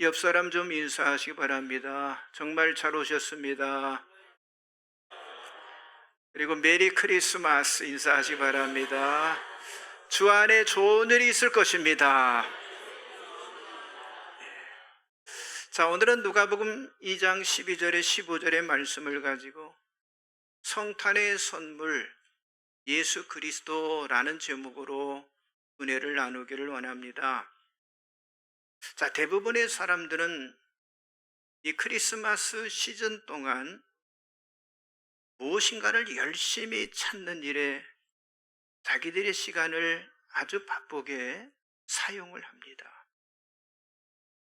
옆 사람 좀 인사하시기 바랍니다. 정말 잘 오셨습니다. 그리고 메리 크리스마스 인사하시기 바랍니다. 주 안에 좋은 일이 있을 것입니다. 자, 오늘은 누가복음 2장 12절에 15절의 말씀을 가지고 성탄의 선물 예수 그리스도라는 제목으로 은혜를 나누기를 원합니다. 자, 대부분의 사람들은 이 크리스마스 시즌 동안 무엇인가를 열심히 찾는 일에 자기들의 시간을 아주 바쁘게 사용을 합니다.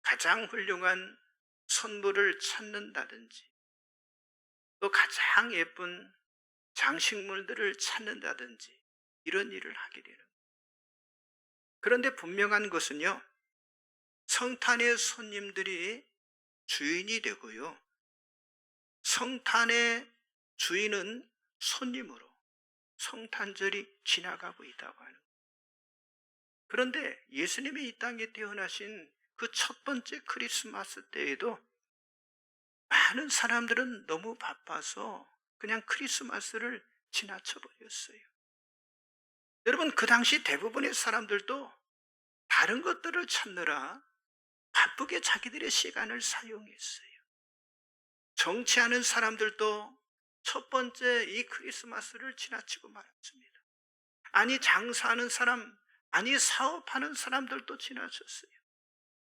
가장 훌륭한 선물을 찾는다든지, 또 가장 예쁜 장식물들을 찾는다든지, 이런 일을 하게 되는 거예요. 그런데 분명한 것은요, 성탄의 손님들이 주인이 되고요, 성탄의 주인은 손님으로 성탄절이 지나가고 있다고 하는 거예요. 그런데 예수님이 이 땅에 태어나신 그 첫 번째 크리스마스 때에도 많은 사람들은 너무 바빠서 그냥 크리스마스를 지나쳐 버렸어요. 여러분, 그 당시 대부분의 사람들도 다른 것들을 찾느라 바쁘게 자기들의 시간을 사용했어요. 정치하는 사람들도 첫 번째 이 크리스마스를 지나치고 말았습니다. 아니, 장사하는 사람, 아니, 사업하는 사람들도 지나쳤어요.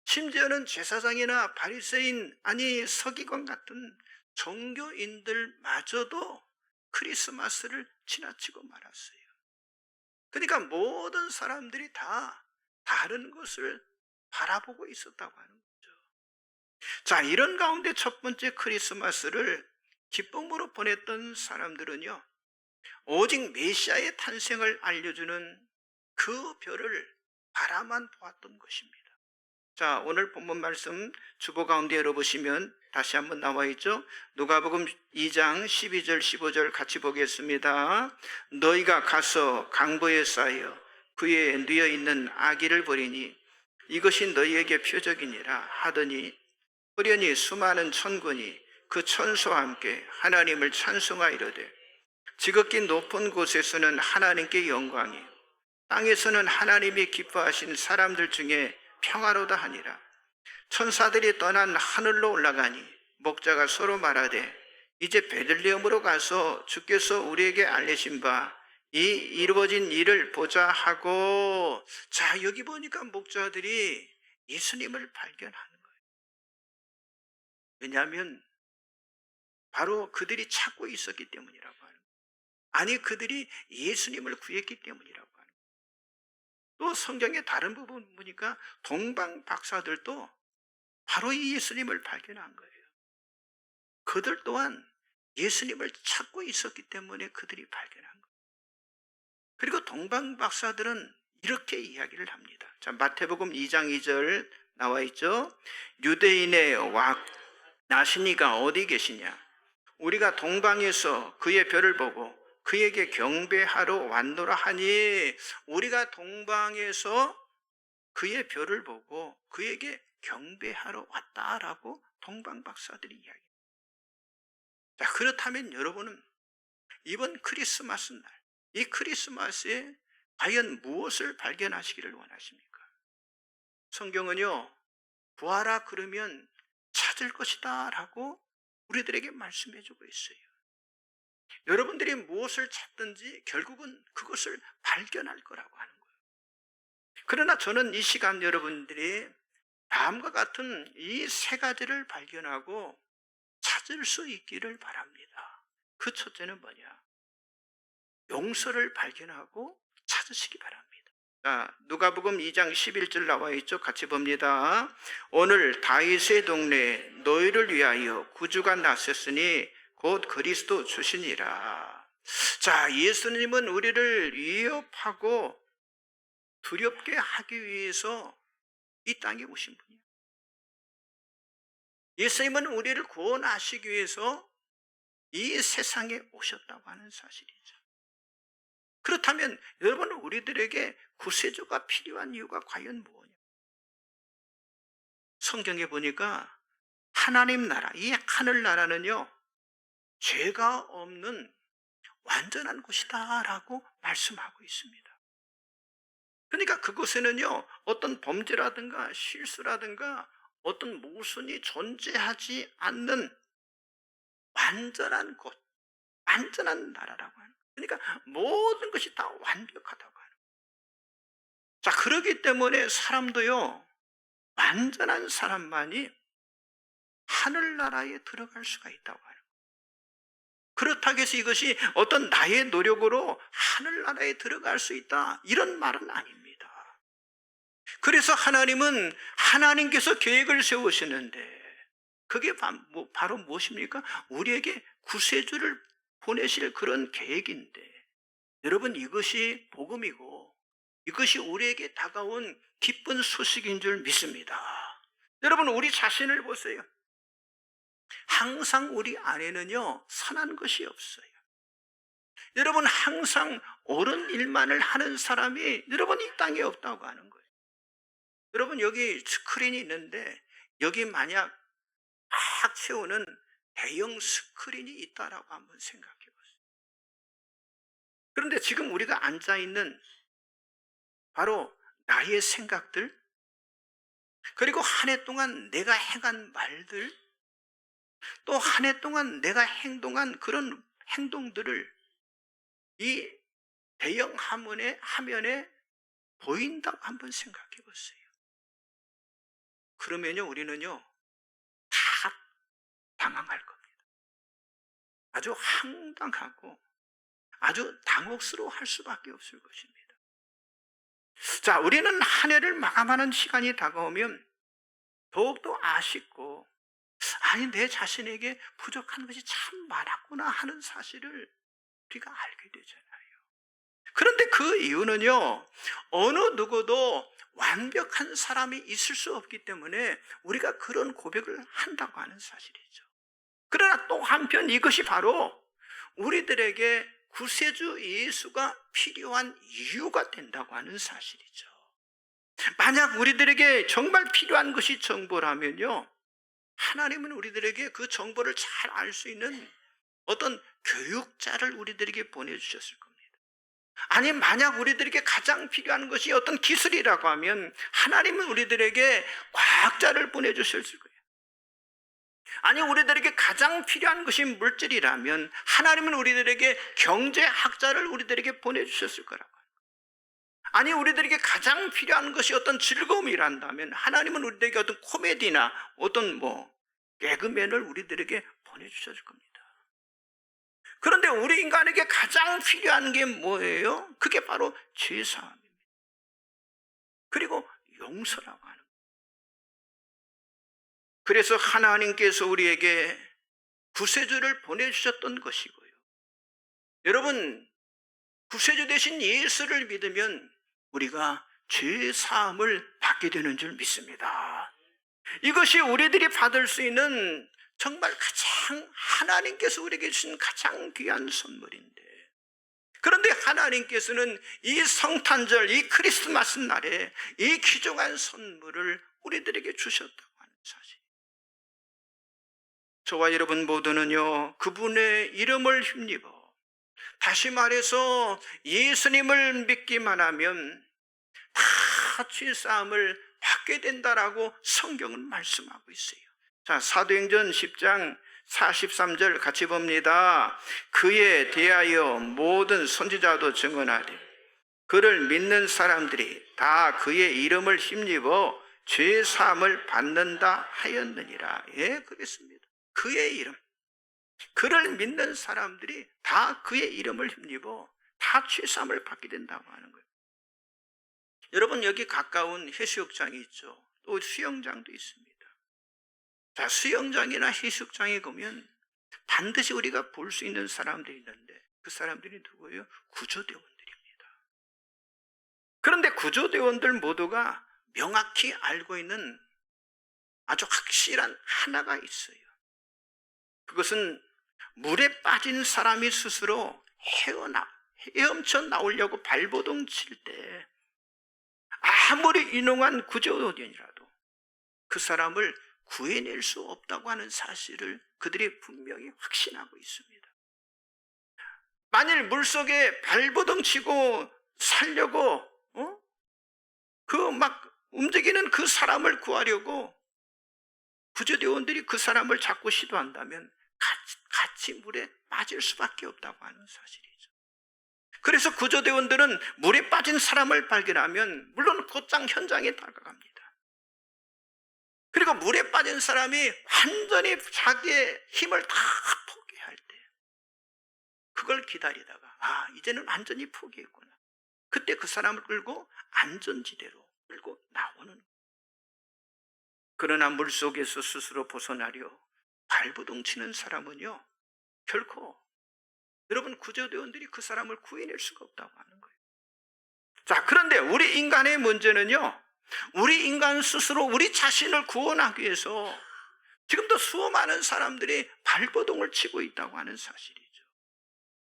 심지어는 제사장이나 바리새인, 아니 서기관 같은 종교인들마저도 크리스마스를 지나치고 말았어요. 그러니까 모든 사람들이 다 다른 것을 바라보고 있었다고 하는 거죠. 자, 이런 가운데 첫 번째 크리스마스를 기쁨으로 보냈던 사람들은요, 오직 메시아의 탄생을 알려주는 그 별을 바라만 보았던 것입니다. 자, 오늘 본문 말씀 주보 가운데 열어보시면 다시 한번 나와 있죠. 누가복음 2장 12절 15절 같이 보겠습니다. 너희가 가서 강보에 쌓여 그에 누워 있는 아기를 보리니 이것이 너희에게 표적이니라 하더니 호련히 수많은 천군이 그 천사와 함께 하나님을 찬송하이로되 지극히 높은 곳에서는 하나님께 영광이, 땅에서는 하나님이 기뻐하신 사람들 중에 평화로다 하니라. 천사들이 떠난 하늘로 올라가니 목자가 서로 말하되 이제 베들레헴으로 가서 주께서 우리에게 알리신 바 이 이루어진 일을 보자 하고. 자, 여기 보니까 목자들이 예수님을 발견하는 거예요. 왜냐하면 바로 그들이 찾고 있었기 때문이라고 하는 거예요. 아니, 그들이 예수님을 구했기 때문이라고 하는 거예요. 또 성경의 다른 부분 보니까 동방 박사들도 바로 이 예수님을 발견한 거예요. 그들 또한 예수님을 찾고 있었기 때문에 그들이 발견한 거예요. 그리고 동방 박사들은 이렇게 이야기를 합니다. 자, 마태복음 2장 2절 나와 있죠. 유대인의 왕 나시니가 어디 계시냐? 우리가 동방에서 그의 별을 보고 그에게 경배하러 왔노라 하니. 우리가 동방에서 그의 별을 보고 그에게 경배하러 왔다라고 동방 박사들이 이야기합니다. 자, 그렇다면 여러분은 이번 크리스마스 날, 이 크리스마스에 과연 무엇을 발견하시기를 원하십니까? 성경은요, 구하라 그러면 찾을 것이다 라고 우리들에게 말씀해 주고 있어요. 여러분들이 무엇을 찾든지 결국은 그것을 발견할 거라고 하는 거예요. 그러나 저는 이 시간 여러분들이 다음과 같은 이 세 가지를 발견하고 찾을 수 있기를 바랍니다. 그 첫째는 뭐냐? 용서를 발견하고 찾으시기 바랍니다. 자, 누가복음 2장 11절 나와 있죠. 같이 봅니다. 오늘 다윗의 동네에 너희를 위하여 구주가 나셨으니 곧 그리스도 주시니라. 자, 예수님은 우리를 위협하고 두렵게 하기 위해서 이 땅에 오신 분이에요. 예수님은 우리를 구원하시기 위해서 이 세상에 오셨다고 하는 사실이죠. 그렇다면 여러분, 우리들에게 구세주가 필요한 이유가 과연 뭐냐? 성경에 보니까 하나님 나라, 이 하늘나라는요, 죄가 없는 완전한 곳이다라고 말씀하고 있습니다. 그러니까 그곳에는요, 어떤 범죄라든가 실수라든가 어떤 모순이 존재하지 않는 완전한 곳, 완전한 나라라고 하는 거예요. 그러니까 모든 것이 다 완벽하다고 하는 거예요. 자, 그렇기 때문에 사람도요, 완전한 사람만이 하늘나라에 들어갈 수가 있다고 하는 거예요. 그렇다고 해서 이것이 어떤 나의 노력으로 하늘나라에 들어갈 수 있다, 이런 말은 아닙니다. 그래서 하나님은 하나님께서 계획을 세우시는데 그게 바로 무엇입니까? 우리에게 구세주를 보내실 그런 계획인데, 여러분, 이것이 복음이고 이것이 우리에게 다가온 기쁜 소식인 줄 믿습니다. 여러분, 우리 자신을 보세요. 항상 우리 안에는요, 선한 것이 없어요. 여러분, 항상 옳은 일만을 하는 사람이 여러분 이 땅에 없다고 하는 거예요. 여러분, 여기 스크린이 있는데 여기 만약 팍 채우는 대형 스크린이 있다라고 한번 생각해 보세요. 그런데 지금 우리가 앉아 있는 바로 나의 생각들, 그리고 한 해 동안 내가 행한 말들, 또 한 해 동안 내가 행동한 그런 행동들을 이 대형 화면에 보인다고 한번 생각해 보세요. 그러면요, 우리는요, 다 당황할 겁니다. 아주 황당하고 아주 당혹스러워할 수밖에 없을 것입니다. 자, 우리는 한 해를 마감하는 시간이 다가오면 더욱더 아쉽고, 아니, 내 자신에게 부족한 것이 참 많았구나 하는 사실을 우리가 알게 되잖아요. 그런데 그 이유는요, 어느 누구도 완벽한 사람이 있을 수 없기 때문에 우리가 그런 고백을 한다고 하는 사실이죠. 그러나 또 한편 이것이 바로 우리들에게 구세주 예수가 필요한 이유가 된다고 하는 사실이죠. 만약 우리들에게 정말 필요한 것이 정보라면요, 하나님은 우리들에게 그 정보를 잘 알 수 있는 어떤 교육자를 우리들에게 보내주셨을 겁니다. 아니, 만약 우리들에게 가장 필요한 것이 어떤 기술이라고 하면 하나님은 우리들에게 과학자를 보내주셨을 거예요. 아니, 우리들에게 가장 필요한 것이 물질이라면 하나님은 우리들에게 경제학자를 우리들에게 보내주셨을 거라고. 아니, 우리들에게 가장 필요한 것이 어떤 즐거움이란다면 하나님은 우리들에게 어떤 코미디나 어떤 개그맨을 우리들에게 보내주셨을 겁니다. 그런데 우리 인간에게 가장 필요한 게 뭐예요? 그게 바로 죄사함입니다. 그리고 용서라고 하는 거예요. 그래서 하나님께서 우리에게 구세주를 보내주셨던 것이고요. 여러분, 구세주 대신 예수를 믿으면 우리가 죄사함을 받게 되는 줄 믿습니다. 이것이 우리들이 받을 수 있는 정말 가장 하나님께서 우리에게 주신 가장 귀한 선물인데, 그런데 하나님께서는 이 성탄절, 이 크리스마스 날에 이 귀중한 선물을 우리들에게 주셨다고 하는 사실. 저와 여러분 모두는요, 그분의 이름을 힘입어, 다시 말해서 예수님을 믿기만 하면 다 죄사함을 받게 된다라고 성경은 말씀하고 있어요. 자, 사도행전 10장 43절 같이 봅니다. 그에 대하여 모든 선지자도 증언하되 그를 믿는 사람들이 다 그의 이름을 힘입어 죄사함을 받는다 하였느니라. 예, 그렇습니다. 그의 이름, 그를 믿는 사람들이 다 그의 이름을 힘입어 다 죄사함을 받게 된다고 하는 거예요. 여러분, 여기 가까운 해수욕장이 있죠. 또 수영장도 있습니다. 자, 수영장이나 해수욕장에 가면 반드시 우리가 볼 수 있는 사람들이 있는데 그 사람들이 누구예요? 구조대원들입니다. 그런데 구조대원들 모두가 명확히 알고 있는 아주 확실한 하나가 있어요. 그것은 물에 빠진 사람이 스스로 헤엄쳐 나오려고 발버둥 칠 때 아무리 유능한 구조대원이라도 그 사람을 구해낼 수 없다고 하는 사실을 그들이 분명히 확신하고 있습니다. 만일 물속에 발버둥 치고 살려고 그 막 움직이는 그 사람을 구하려고 구조대원들이 그 사람을 잡고 시도한다면 같이 물에 빠질 수밖에 없다고 하는 사실이죠. 그래서 구조대원들은 물에 빠진 사람을 발견하면 물론 곧장 현장에 다가갑니다. 그리고 물에 빠진 사람이 완전히 자기의 힘을 다 포기할 때 그걸 기다리다가 이제는 완전히 포기했구나. 그때 그 사람을 끌고 안전지대로 끌고 나오는 거예요. 그러나 물속에서 스스로 벗어나려 발버둥 치는 사람은요, 결코 여러분 구조대원들이 그 사람을 구해낼 수가 없다고 하는 거예요. 자, 그런데 우리 인간의 문제는요, 우리 인간 스스로 우리 자신을 구원하기 위해서 지금도 수많은 사람들이 발버둥을 치고 있다고 하는 사실이죠.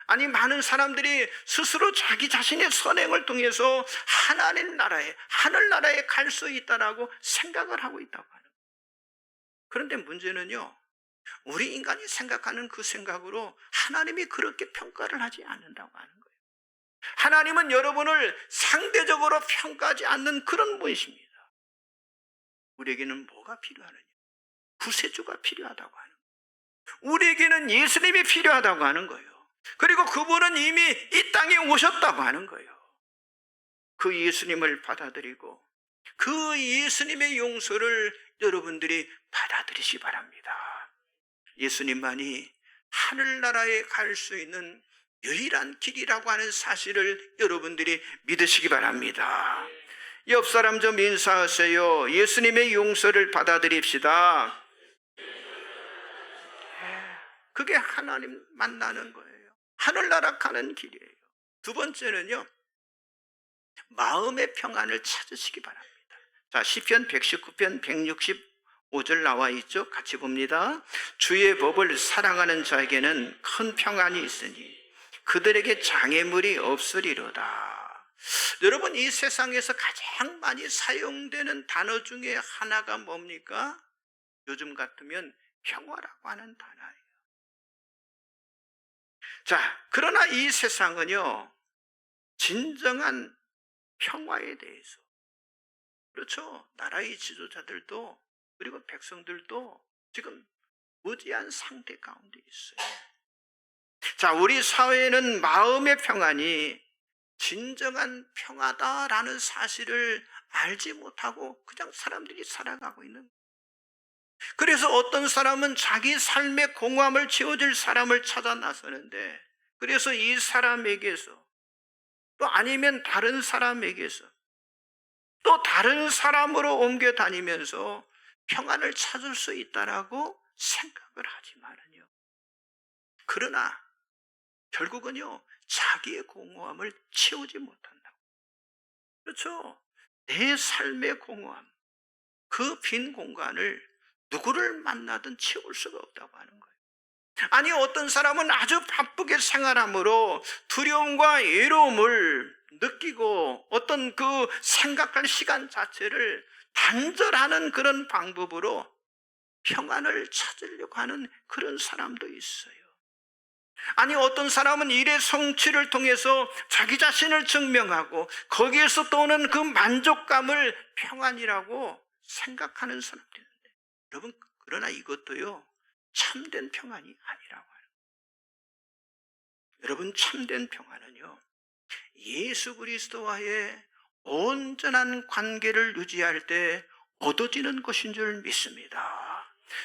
아니, 많은 사람들이 스스로 자기 자신의 선행을 통해서 하나님 나라에, 하늘나라에 갈 수 있다라고 생각을 하고 있다고 하는 거예요. 그런데 문제는요, 우리 인간이 생각하는 그 생각으로 하나님이 그렇게 평가를 하지 않는다고 하는 거예요. 하나님은 여러분을 상대적으로 평가하지 않는 그런 분이십니다. 우리에게는 뭐가 필요하느냐? 구세주가 필요하다고 하는 거예요. 우리에게는 예수님이 필요하다고 하는 거예요. 그리고 그분은 이미 이 땅에 오셨다고 하는 거예요. 그 예수님을 받아들이고 그 예수님의 용서를 여러분들이 받아들이시기 바랍니다. 예수님만이 하늘나라에 갈 수 있는 유일한 길이라고 하는 사실을 여러분들이 믿으시기 바랍니다. 옆 사람 좀 인사하세요. 예수님의 용서를 받아들입시다. 그게 하나님 만나는 거예요. 하늘나라 가는 길이에요. 두 번째는요, 마음의 평안을 찾으시기 바랍니다. 자, 시편 119편 165절 나와 있죠. 같이 봅니다. 주의 법을 사랑하는 자에게는 큰 평안이 있으니 그들에게 장애물이 없으리로다. 여러분, 이 세상에서 가장 많이 사용되는 단어 중에 하나가 뭡니까? 요즘 같으면 평화라고 하는 단어예요. 자, 그러나 이 세상은요, 진정한 평화에 대해서, 그렇죠, 나라의 지도자들도 그리고 백성들도 지금 무지한 상태 가운데 있어요. 자, 우리 사회에는 마음의 평안이 진정한 평화다라는 사실을 알지 못하고 그냥 사람들이 살아가고 있는 거예요. 그래서 어떤 사람은 자기 삶의 공허함을 채워줄 사람을 찾아 나서는데, 그래서 이 사람에게서 또 아니면 다른 사람에게서 또 다른 사람으로 옮겨 다니면서 평안을 찾을 수 있다라고 생각을 하지만은요, 그러나 결국은요, 자기의 공허함을 채우지 못한다고. 그렇죠? 내 삶의 공허함, 그 빈 공간을 누구를 만나든 채울 수가 없다고 하는 거예요. 아니, 어떤 사람은 아주 바쁘게 생활함으로 두려움과 외로움을 느끼고 어떤 그 생각할 시간 자체를 단절하는 그런 방법으로 평안을 찾으려고 하는 그런 사람도 있어요. 아니, 어떤 사람은 일의 성취를 통해서 자기 자신을 증명하고 거기에서 또 오는 그 만족감을 평안이라고 생각하는 사람들이 있는데, 여러분, 그러나 이것도요, 참된 평안이 아니라고 해요. 여러분, 참된 평안은요, 예수 그리스도와의 온전한 관계를 유지할 때 얻어지는 것인 줄 믿습니다.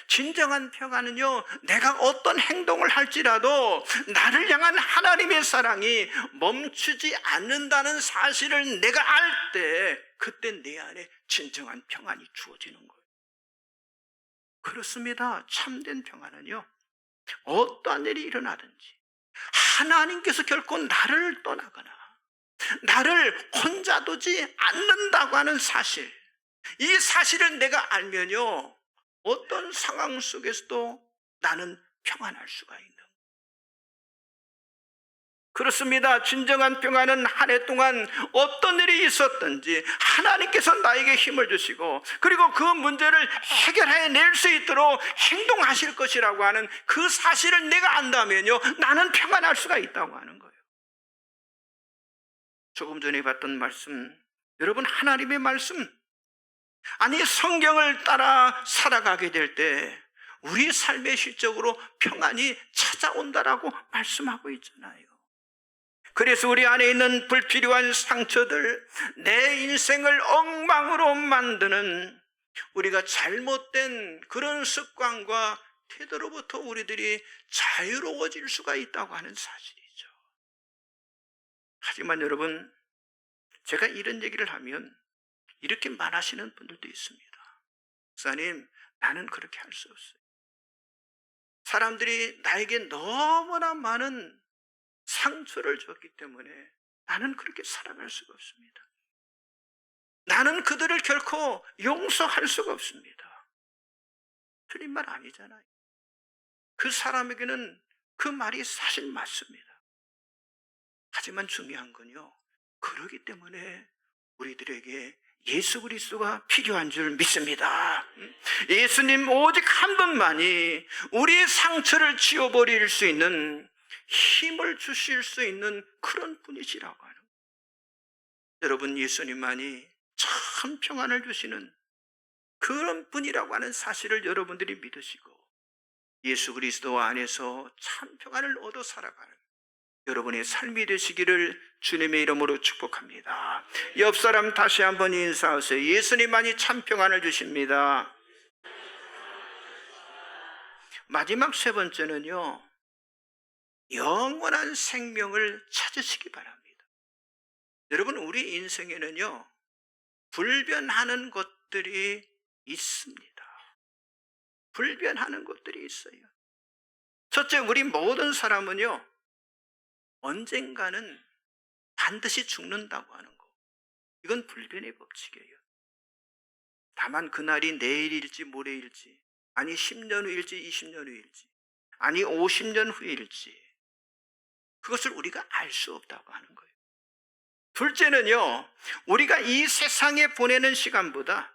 진정한 평안은요, 내가 어떤 행동을 할지라도 나를 향한 하나님의 사랑이 멈추지 않는다는 사실을 내가 알 때, 그때 내 안에 진정한 평안이 주어지는 거예요. 그렇습니다. 참된 평안은요, 어떠한 일이 일어나든지 하나님께서 결코 나를 떠나거나 나를 혼자 두지 않는다고 하는 사실, 이 사실을 내가 알면요, 어떤 상황 속에서도 나는 평안할 수가 있는 거예요. 그렇습니다. 진정한 평안은 한 해 동안 어떤 일이 있었든지 하나님께서 나에게 힘을 주시고, 그리고 그 문제를 해결해 낼 수 있도록 행동하실 것이라고 하는 그 사실을 내가 안다면요, 나는 평안할 수가 있다고 하는 거예요. 조금 전에 봤던 말씀, 여러분, 하나님의 말씀, 아니 성경을 따라 살아가게 될 때 우리 삶의 실적으로 평안이 찾아온다라고 말씀하고 있잖아요. 그래서 우리 안에 있는 불필요한 상처들, 내 인생을 엉망으로 만드는 우리가 잘못된 그런 습관과 태도로부터 우리들이 자유로워질 수가 있다고 하는 사실이죠. 하지만 여러분, 제가 이런 얘기를 하면 이렇게 말하시는 분들도 있습니다. 목사님, 나는 그렇게 할 수 없어요. 사람들이 나에게 너무나 많은 상처를 줬기 때문에 나는 그렇게 살아갈 수가 없습니다. 나는 그들을 결코 용서할 수가 없습니다. 틀린 말 아니잖아요. 그 사람에게는 그 말이 사실 맞습니다. 하지만 중요한 건요, 그러기 때문에 우리들에게 예수 그리스도가 필요한 줄 믿습니다. 예수님 오직 한 분만이 우리의 상처를 지워버릴 수 있는 힘을 주실 수 있는 그런 분이시라고 하는 거예요. 여러분, 예수님만이 참 평안을 주시는 그런 분이라고 하는 사실을 여러분들이 믿으시고 예수 그리스도 안에서 참 평안을 얻어 살아가는 여러분의 삶이 되시기를 주님의 이름으로 축복합니다. 옆 사람 다시 한번 인사하세요. 예수님만이 참 평안을 주십니다. 마지막 세 번째는요, 영원한 생명을 찾으시기 바랍니다. 여러분, 우리 인생에는요, 불변하는 것들이 있습니다. 불변하는 것들이 있어요. 첫째, 우리 모든 사람은요, 언젠가는 반드시 죽는다고 하는 거, 이건 불변의 법칙이에요. 다만 그날이 내일일지 모레일지, 아니 10년 후일지 20년 후일지, 아니 50년 후일지, 그것을 우리가 알 수 없다고 하는 거예요. 둘째는요, 우리가 이 세상에 보내는 시간보다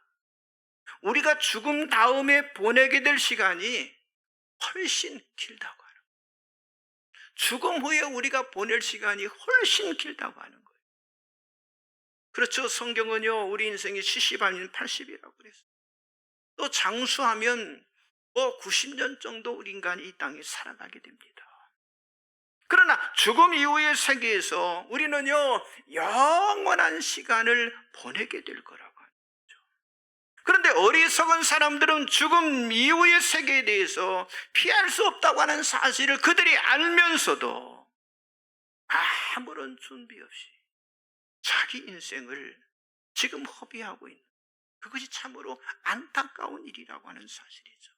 우리가 죽음 다음에 보내게 될 시간이 훨씬 길다고 하는 거예요. 죽음 후에 우리가 보낼 시간이 훨씬 길다고 하는 거예요. 그렇죠. 성경은요, 우리 인생이 70 아니면 80이라고 그랬어요. 또 장수하면 90년 정도 우리 인간이 이 땅에 살아가게 됩니다. 그러나 죽음 이후의 세계에서 우리는요, 영원한 시간을 보내게 될 거라고 하는 거죠. 그런데 어리석은 사람들은 죽음 이후의 세계에 대해서 피할 수 없다고 하는 사실을 그들이 알면서도 아무런 준비 없이 자기 인생을 지금 허비하고 있는, 그것이 참으로 안타까운 일이라고 하는 사실이죠.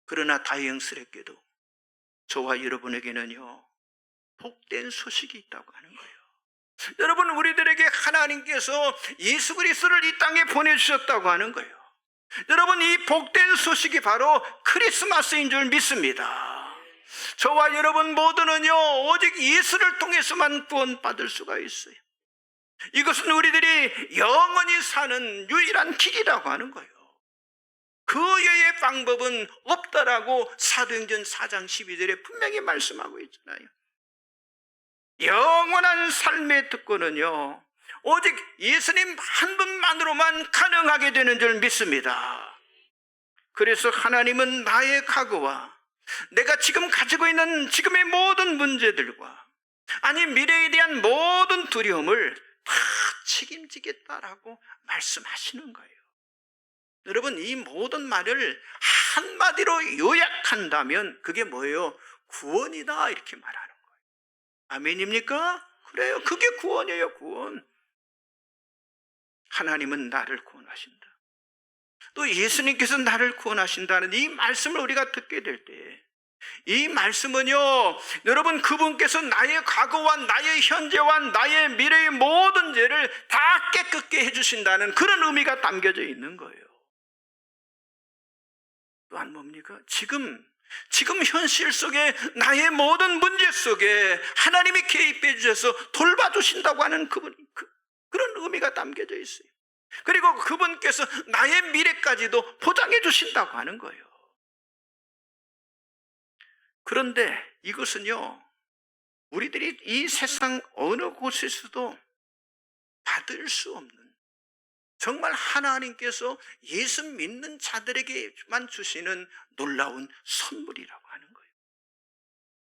그러나 다행스럽게도 저와 여러분에게는요, 복된 소식이 있다고 하는 거예요. 여러분, 우리들에게 하나님께서 예수 그리스도를 이 땅에 보내주셨다고 하는 거예요. 여러분, 이 복된 소식이 바로 크리스마스인 줄 믿습니다. 저와 여러분 모두는요, 오직 예수를 통해서만 구원받을 수가 있어요. 이것은 우리들이 영원히 사는 유일한 길이라고 하는 거예요. 그 외의 방법은 없다라고 사도행전 4장 12절에 분명히 말씀하고 있잖아요. 영원한 삶의 특권은요, 오직 예수님 한 분만으로만 가능하게 되는 줄 믿습니다. 그래서 하나님은 나의 과거와 내가 지금 가지고 있는 지금의 모든 문제들과, 아니 미래에 대한 모든 두려움을 다 책임지겠다라고 말씀하시는 거예요. 여러분, 이 모든 말을 한마디로 요약한다면 그게 뭐예요? 구원이다, 이렇게 말하는 거예요. 아멘입니까? 그래요. 그게 구원이에요, 구원. 하나님은 나를 구원하신다. 또 예수님께서 나를 구원하신다는 이 말씀을 우리가 듣게 될 때, 이 말씀은요, 여러분, 그분께서 나의 과거와 나의 현재와 나의 미래의 모든 죄를 다 깨끗게 해주신다는 그런 의미가 담겨져 있는 거예요. 또한 뭡니까? 지금 지금 현실 속에 나의 모든 문제 속에 하나님이 개입해 주셔서 돌봐주신다고 하는 그런 의미가 담겨져 있어요. 그리고 그분께서 나의 미래까지도 보장해 주신다고 하는 거예요. 그런데 이것은요, 우리들이 이 세상 어느 곳에서도 받을 수 없는, 정말 하나님께서 예수 믿는 자들에게만 주시는 놀라운 선물이라고 하는 거예요.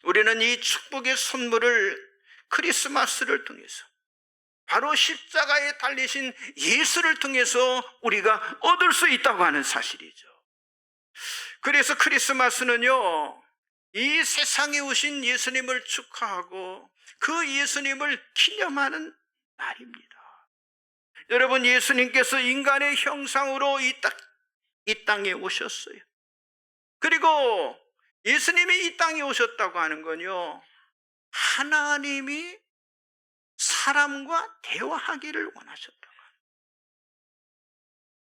우리는 이 축복의 선물을 크리스마스를 통해서, 바로 십자가에 달리신 예수를 통해서 우리가 얻을 수 있다고 하는 사실이죠. 그래서 크리스마스는요, 이 세상에 오신 예수님을 축하하고 그 예수님을 기념하는 날입니다. 여러분, 예수님께서 인간의 형상으로 이 땅에 오셨어요. 그리고 예수님이 이 땅에 오셨다고 하는 건요, 하나님이 사람과 대화하기를 원하셨다고 합니다.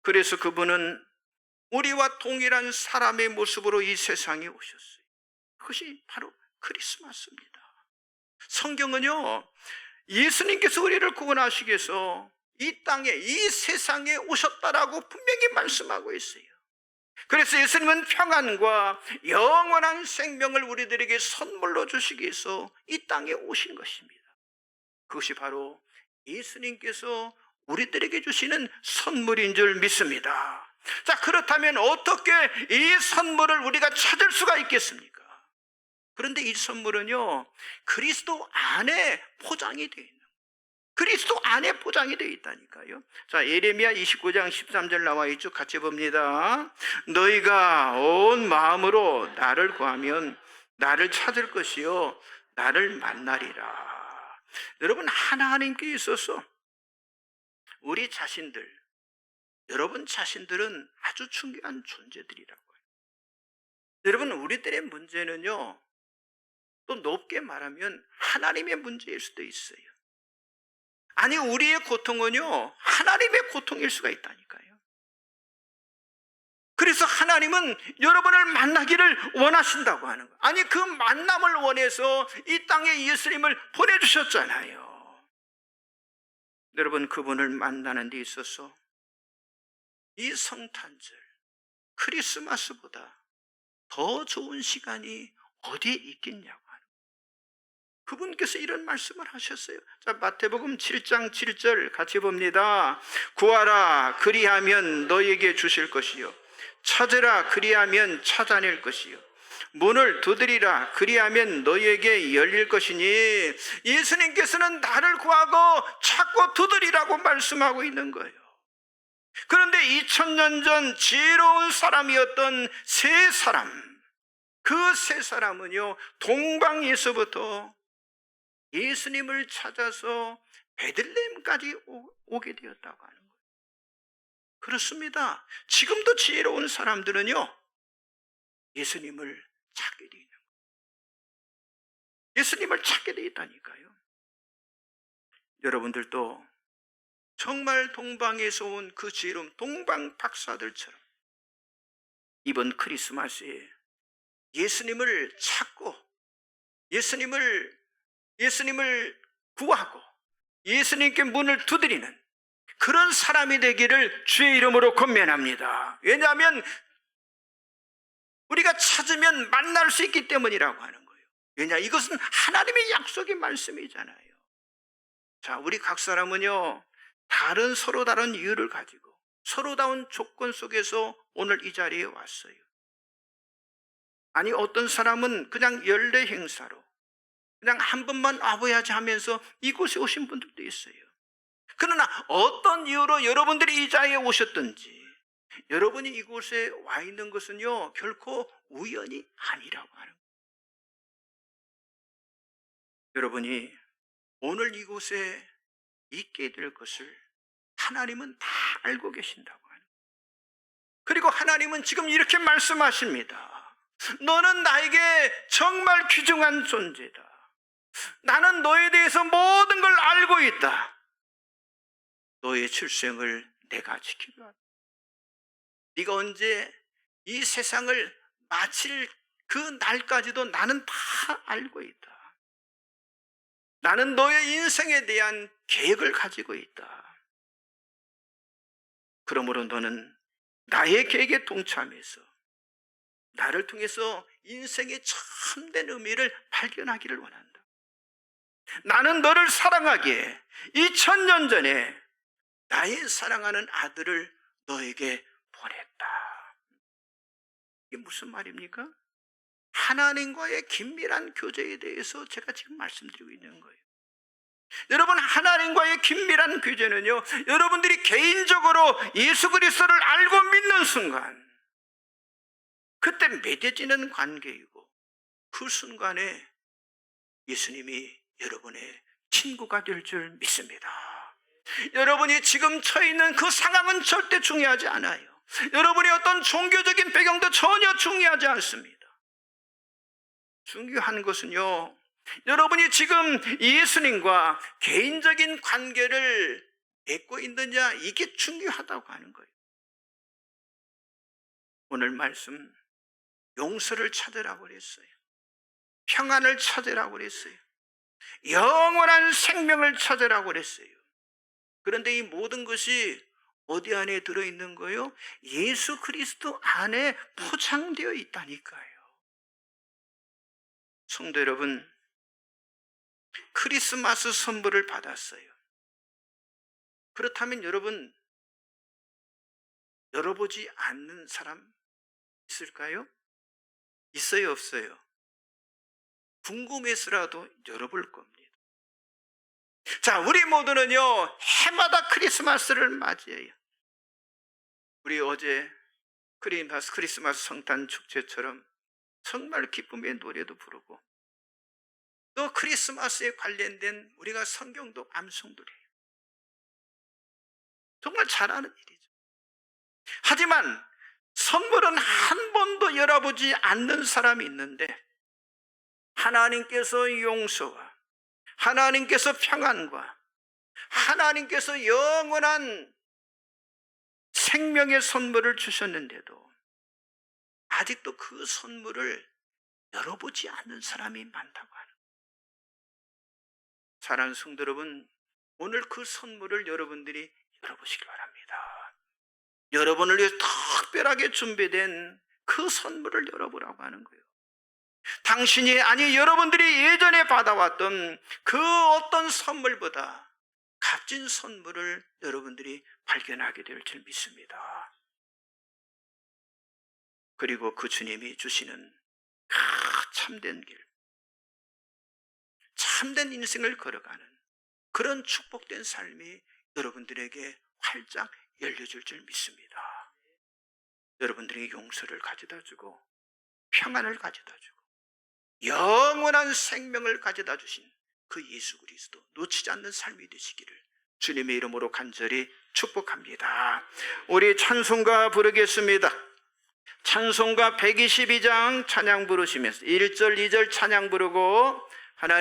그래서 그분은 우리와 동일한 사람의 모습으로 이 세상에 오셨어요. 그것이 바로 크리스마스입니다. 성경은요, 예수님께서 우리를 구원하시기 위해서 이 땅에, 이 세상에 오셨다라고 분명히 말씀하고 있어요. 그래서 예수님은 평안과 영원한 생명을 우리들에게 선물로 주시기 위해서 이 땅에 오신 것입니다. 그것이 바로 예수님께서 우리들에게 주시는 선물인 줄 믿습니다. 자, 그렇다면 어떻게 이 선물을 우리가 찾을 수가 있겠습니까? 그런데 이 선물은요, 그리스도 안에 포장이 되어 있는, 그리스도 안에 포장이 되어 있다니까요. 자, 예레미야 29장 13절 나와 있죠. 같이 봅니다. 너희가 온 마음으로 나를 구하면 나를 찾을 것이요 나를 만나리라. 여러분, 하나님께 있어서 우리 자신들, 여러분 자신들은 아주 중요한 존재들이라고요. 여러분, 우리들의 문제는요, 또 높게 말하면 하나님의 문제일 수도 있어요. 아니, 우리의 고통은요, 하나님의 고통일 수가 있다니까요. 그래서 하나님은 여러분을 만나기를 원하신다고 하는 거예요. 아니, 그 만남을 원해서 이 땅에 예수님을 보내주셨잖아요. 여러분, 그분을 만나는 데 있어서 이 성탄절, 크리스마스보다 더 좋은 시간이 어디에 있겠냐고 하는 거예요. 그분께서 이런 말씀을 하셨어요. 자, 마태복음 7장 7절 같이 봅니다. 구하라, 그리하면 너희에게 주실 것이요 찾으라, 그리하면 찾아낼 것이요 문을 두드리라, 그리하면 너희에게 열릴 것이니, 예수님께서는 나를 구하고 찾고 두드리라고 말씀하고 있는 거예요. 그런데 2000년 전 지혜로운 사람이었던 세 사람, 그 세 사람은요, 동방에서부터 예수님을 찾아서 베들레헴까지 오게 되었다고 하는 거예요. 그렇습니다. 지금도 지혜로운 사람들은요, 예수님을 찾게 되어 있는 거예요. 예수님을 찾게 되어 있다니까요. 여러분들도 정말 동방에서 온 그 지혜로운 동방 박사들처럼 이번 크리스마스에 예수님을 찾고 예수님을 구하고 예수님께 문을 두드리는 그런 사람이 되기를 주의 이름으로 권면합니다. 왜냐하면 우리가 찾으면 만날 수 있기 때문이라고 하는 거예요. 왜냐, 이것은 하나님의 약속의 말씀이잖아요. 자, 우리 각 사람은요, 서로 다른 이유를 가지고 서로 다른 조건 속에서 오늘 이 자리에 왔어요. 아니, 어떤 사람은 그냥 연례 행사로 그냥 한 번만 와봐야지 하면서 이곳에 오신 분들도 있어요. 그러나 어떤 이유로 여러분들이 이 자리에 오셨든지, 여러분이 이곳에 와 있는 것은요, 결코 우연이 아니라고 하는 거예요. 여러분이 오늘 이곳에 있게 될 것을 하나님은 다 알고 계신다고 하는 거예요. 그리고 하나님은 지금 이렇게 말씀하십니다. 너는 나에게 정말 귀중한 존재다. 나는 너에 대해서 모든 걸 알고 있다. 너의 출생을 내가 지키려 한다. 네가 언제 이 세상을 마칠 그 날까지도 나는 다 알고 있다. 나는 너의 인생에 대한 계획을 가지고 있다. 그러므로 너는 나의 계획에 동참해서 나를 통해서 인생의 참된 의미를 발견하기를 원한다. 나는 너를 사랑하기에 2000년 전에 나의 사랑하는 아들을 너에게 보냈다. 이게 무슨 말입니까? 하나님과의 긴밀한 교제에 대해서 제가 지금 말씀드리고 있는 거예요. 여러분, 하나님과의 긴밀한 교제는요, 여러분들이 개인적으로 예수 그리스도를 알고 믿는 순간, 그때 맺어지는 관계이고, 그 순간에 예수님이 여러분의 친구가 될 줄 믿습니다. 여러분이 지금 처해 있는 그 상황은 절대 중요하지 않아요. 여러분의 어떤 종교적인 배경도 전혀 중요하지 않습니다. 중요한 것은요, 여러분이 지금 예수님과 개인적인 관계를 맺고 있느냐, 이게 중요하다고 하는 거예요. 오늘 말씀, 용서를 찾으라고 그랬어요. 평안을 찾으라고 그랬어요. 영원한 생명을 찾으라고 그랬어요. 그런데 이 모든 것이 어디 안에 들어있는 거예요? 예수 그리스도 안에 포장되어 있다니까요. 성도 여러분, 크리스마스 선물을 받았어요. 그렇다면 여러분, 열어보지 않는 사람 있을까요? 있어요, 없어요? 궁금해서라도 열어볼 겁니다. 자, 우리 모두는요, 해마다 크리스마스를 맞이해요. 우리 어제 크리스마스 성탄 축제처럼 정말 기쁨의 노래도 부르고, 또 크리스마스에 관련된 우리가 성경도 암송도 해요. 정말 잘하는 일이죠. 하지만 선물은 한 번도 열어보지 않는 사람이 있는데, 하나님께서 용서와 하나님께서 평안과 하나님께서 영원한 생명의 선물을 주셨는데도 아직도 그 선물을 열어보지 않는 사람이 많다고 하는 거예요. 사랑하는 성도 여러분, 오늘 그 선물을 여러분들이 열어보시기 바랍니다. 여러분을 위해 특별하게 준비된 그 선물을 열어보라고 하는 거예요. 당신이, 아니 여러분들이 예전에 받아왔던 그 어떤 선물보다 값진 선물을 여러분들이 발견하게 될 줄 믿습니다. 그리고 그 주님이 주시는 참된 길, 참된 인생을 걸어가는 그런 축복된 삶이 여러분들에게 활짝 열려줄 줄 믿습니다. 여러분들에게 용서를 가져다주고 평안을 가져다주고 영원한 생명을 가져다 주신 그 예수 그리스도 놓치지 않는 삶이 되시기를 주님의 이름으로 간절히 축복합니다. 우리 찬송가 부르겠습니다. 찬송가 122장 찬양 부르시면서 1절 2절 찬양 부르고 하나님